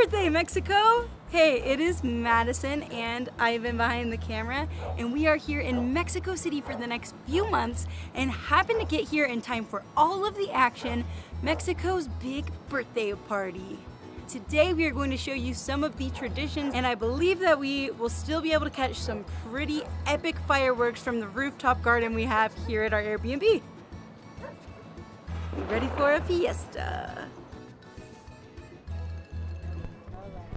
birthday, Mexico! Hey, it is Madison and I've been behind the camera and we are here in Mexico City for the next few months and happen to get here in time for all of the action, Mexico's big birthday party. Today we are going to show you some of the traditions and I believe that we will still be able to catch some pretty epic fireworks from the rooftop garden we have here at our Airbnb. You ready for a fiesta?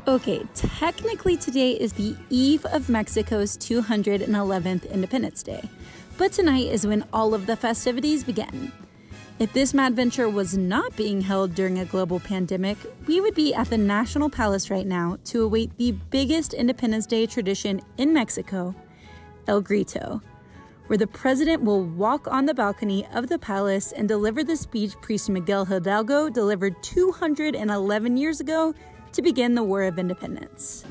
Okay, technically today is the eve of Mexico's 211th Independence Day, but tonight is when all of the festivities begin. If this mad venture was not being held during a global pandemic, we would be at the National Palace right now to await the biggest Independence Day tradition in Mexico, El Grito, where the president will walk on the balcony of the palace and deliver the speech priest Miguel Hidalgo delivered 211 years ago to begin the War of Independence.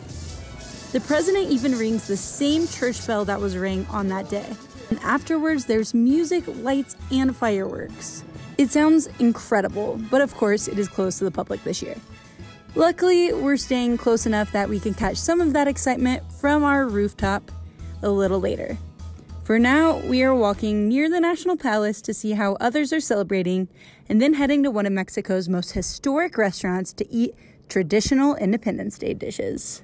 The president even rings the same church bell that was rang on that day. And afterwards, there's music, lights, and fireworks. It sounds incredible, but of course, it is closed to the public this year. Luckily, we're staying close enough that we can catch some of that excitement from our rooftop a little later. For now, we are walking near the National Palace to see how others are celebrating, and then heading to one of Mexico's most historic restaurants to eat traditional Independence Day dishes.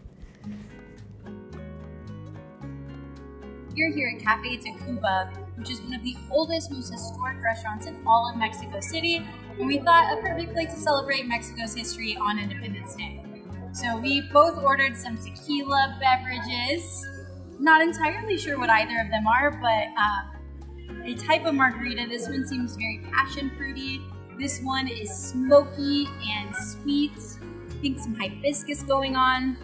We're here at Cafe Tacuba, which is one of the oldest, most historic restaurants in all of Mexico City, and we thought a perfect place to celebrate Mexico's history on Independence Day. So we both ordered some tequila beverages. Not entirely sure what either of them are, but a type of margarita. This one seems very passion fruity. This one is smoky and sweet. I think some hibiscus going on.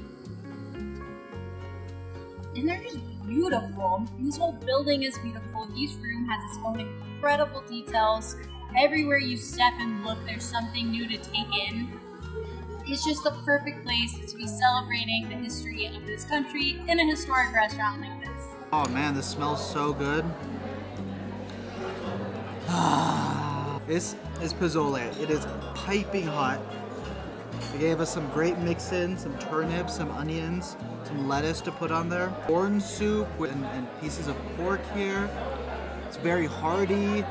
And they're just beautiful. This whole building is beautiful. Each room has its own incredible details. Everywhere you step and look, there's something new to take in. It's just the perfect place to be celebrating the history of this country in a historic restaurant like this. Oh man, this smells so good. This is pozole. It is piping hot. They gave us some great mix-in, some turnips, some onions, some lettuce to put on there. Corn soup and pieces of pork here. It's very hearty.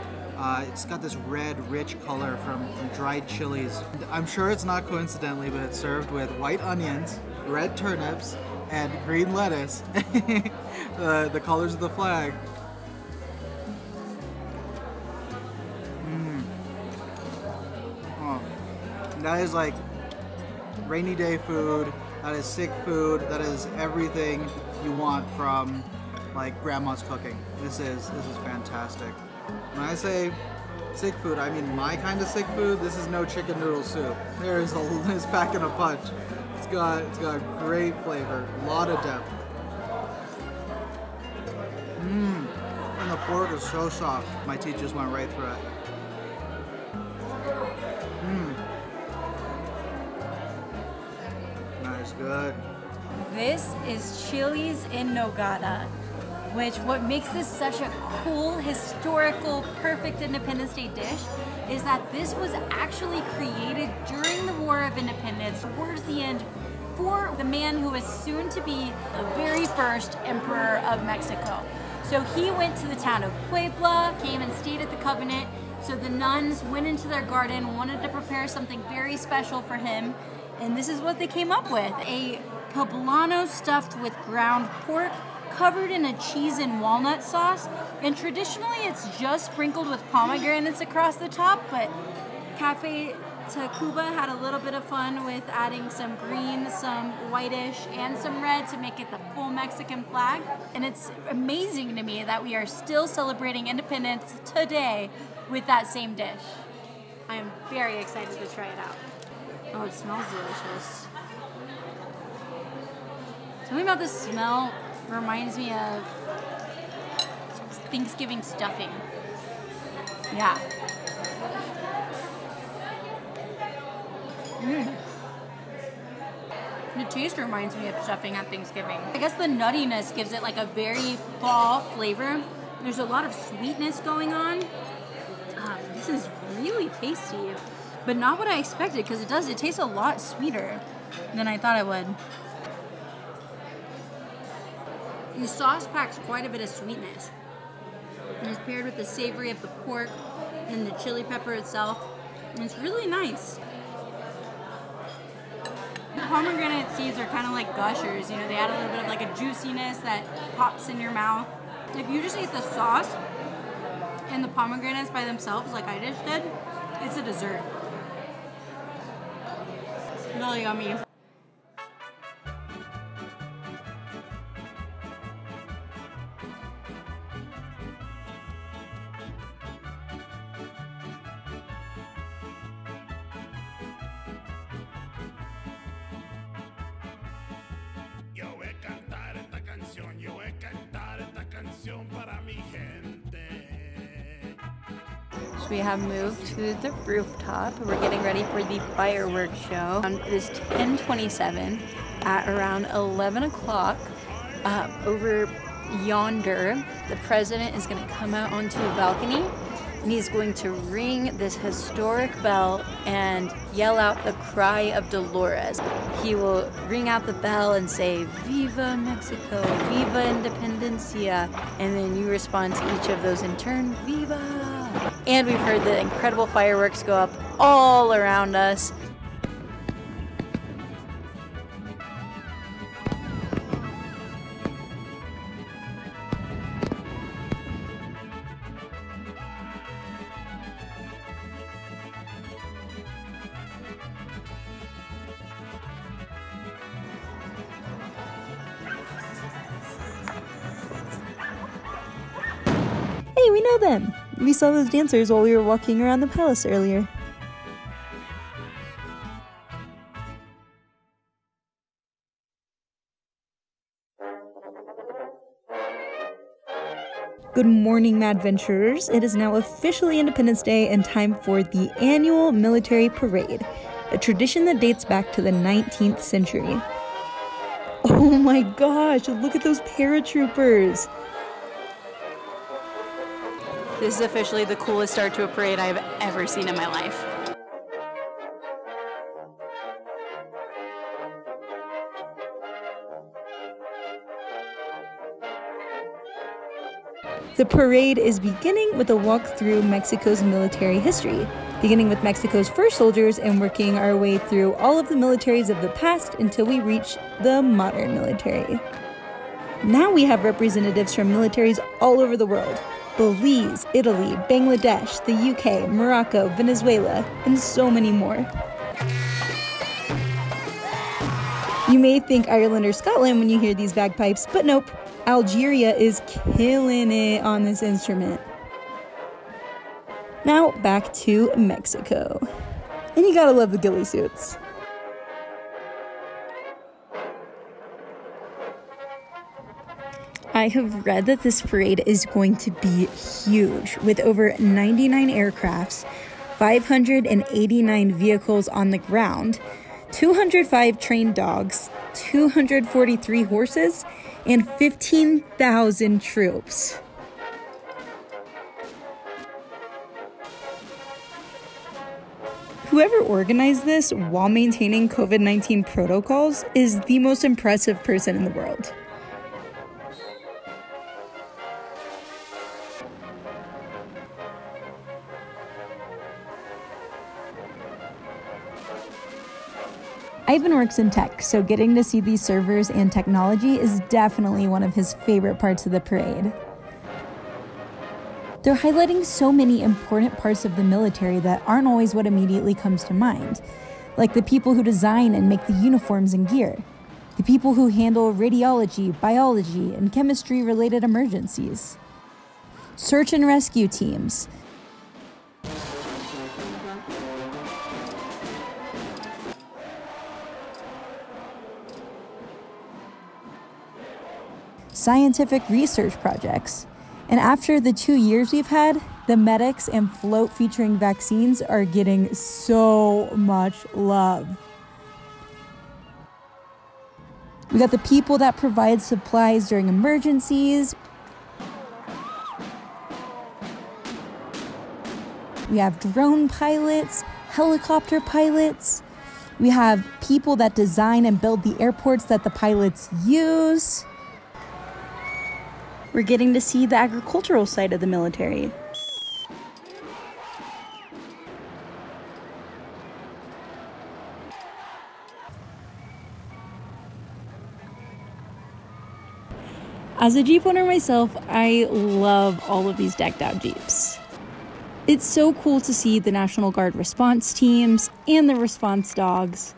It's got this red, rich color from dried chilies. I'm sure it's not coincidentally, but it's served with white onions, red turnips, and green lettuce. The colors of the flag. Oh, that is like rainy day food. That is sick food. That is everything you want from like grandma's cooking. This is fantastic. When I say sick food, I mean my kind of sick food. This is no chicken noodle soup. It's packing a punch. It's got great flavor, a lot of depth. And the pork is so soft. My teeth just went right through it. That's good. This is Chili's en Nogada, which what makes this such a cool, historical, perfect Independence Day dish is that this was actually created during the War of Independence, towards the end, for the man who was soon to be the very first emperor of Mexico. So he went to the town of Puebla, came and stayed at the Covenant, so the nuns went into their garden, wanted to prepare something very special for him, and this is what they came up with. A poblano stuffed with ground pork, covered in a cheese and walnut sauce, and traditionally it's just sprinkled with pomegranates across the top, but Cafe Tacuba had a little bit of fun with adding some green, some whitish, and some red to make it the full Mexican flag. And it's amazing to me that we are still celebrating independence today with that same dish. I am very excited to try it out. Oh, it smells delicious. Something about this smell reminds me of Thanksgiving stuffing. Yeah. The taste reminds me of stuffing at Thanksgiving. I guess the nuttiness gives it like a very fall flavor. There's a lot of sweetness going on. This is really tasty, but not what I expected because it tastes a lot sweeter. than I thought it would. The sauce packs quite a bit of sweetness. And it's paired with the savory of the pork and the chili pepper itself. And it's really nice. The pomegranate seeds are kind of like gushers. You know, they add a little bit of like a juiciness that pops in your mouth. If you just eat the sauce and the pomegranates by themselves like I just did, it's a dessert. Really yummy. We have moved to the rooftop. We're getting ready for the fireworks show. It is 10:27. At around 11 o'clock, over yonder, the president is going to come out onto a balcony and he's going to ring this historic bell and yell out the cry of Dolores. He will ring out the bell and say, "Viva Mexico, Viva Independencia," and then you respond to each of those in turn, "Viva." And we've heard the incredible fireworks go up all around us. Hey, we know them! We saw those dancers while we were walking around the palace earlier. Good morning, Madventurers. It is now officially Independence Day and time for the annual military parade, a tradition that dates back to the 19th century. Oh my gosh, look at those paratroopers! This is officially the coolest start to a parade I have ever seen in my life. The parade is beginning with a walk through Mexico's military history, beginning with Mexico's first soldiers and working our way through all of the militaries of the past until we reach the modern military. Now we have representatives from militaries all over the world. Belize, Italy, Bangladesh, the UK, Morocco, Venezuela, and so many more. You may think Ireland or Scotland when you hear these bagpipes, but nope, Algeria is killing it on this instrument. Now back to Mexico. And you gotta love the ghillie suits. I have read that this parade is going to be huge, with over 99 aircrafts, 589 vehicles on the ground, 205 trained dogs, 243 horses, and 15,000 troops. Whoever organized this while maintaining COVID-19 protocols is the most impressive person in the world. Ivan works in tech, so getting to see these servers and technology is definitely one of his favorite parts of the parade. They're highlighting so many important parts of the military that aren't always what immediately comes to mind, like the people who design and make the uniforms and gear, the people who handle radiology, biology, and chemistry-related emergencies, search and rescue teams, scientific research projects. And after the 2 years we've had, the medics and float featuring vaccines are getting so much love. We got the people that provide supplies during emergencies. We have drone pilots, helicopter pilots, We have people that design and build the airports that the pilots use. We're getting to see the agricultural side of the military. As a Jeep owner myself, I love all of these decked out Jeeps. It's so cool to see the National Guard response teams and the response dogs.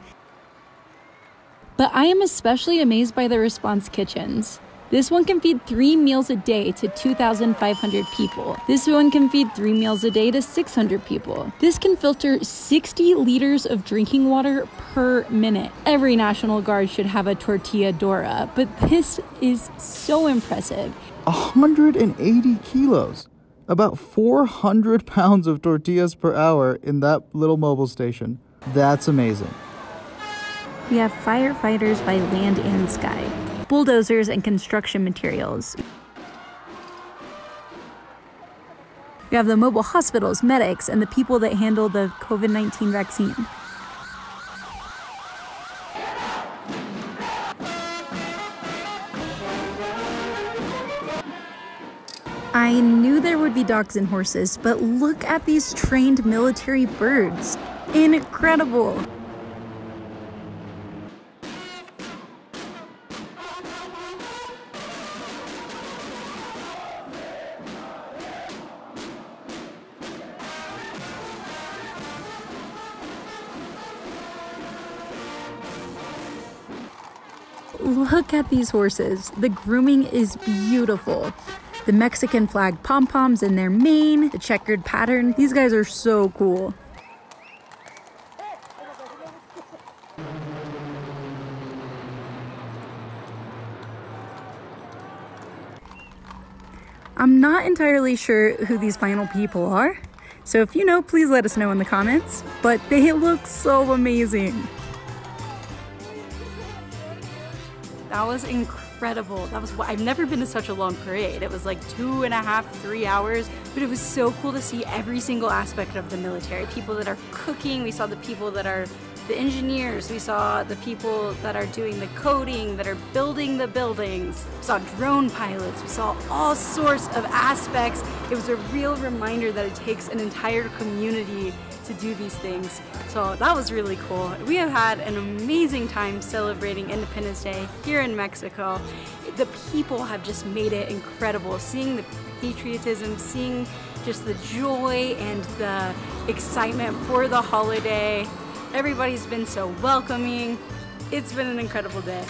But I am especially amazed by the response kitchens. This one can feed 3 meals a day to 2,500 people. This one can feed 3 meals a day to 600 people. This can filter 60 liters of drinking water per minute. Every National Guard should have a tortilla Dora, but this is so impressive. 180 kilos. About 400 pounds of tortillas per hour in that little mobile station. That's amazing. We have firefighters by land and sky, bulldozers and construction materials. We have the mobile hospitals, medics, and the people that handle the COVID-19 vaccine. I knew there would be dogs and horses, but look at these trained military birds. Incredible! Look at these horses. The grooming is beautiful. The Mexican flag pom-poms in their mane, the checkered pattern. These guys are so cool. I'm not entirely sure who these final people are, so if you know, please let us know in the comments, but they look so amazing. That was incredible. I've never been to such a long parade. It was like 2.5, 3 hours, but it was so cool to see every single aspect of the military. People that are cooking, we saw the people that are the engineers, we saw the people that are doing the coding, that are building the buildings, we saw drone pilots, we saw all sorts of aspects. It was a real reminder that it takes an entire community to do these things. So that was really cool. We have had an amazing time celebrating Independence Day here in Mexico. The people have just made it incredible. Seeing the patriotism, seeing just the joy and the excitement for the holiday. Everybody's been so welcoming. It's been an incredible day.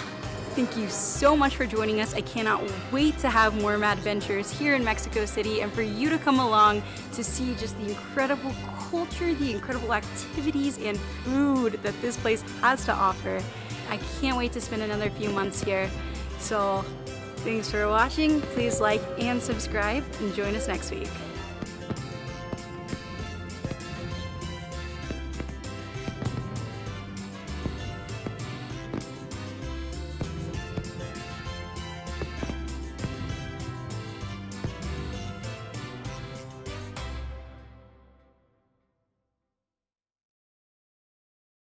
Thank you so much for joining us. I cannot wait to have more Mad Ventures here in Mexico City and for you to come along to see just the incredible culture, the incredible activities and food that this place has to offer. I can't wait to spend another few months here. So thanks for watching. Please like and subscribe and join us next week.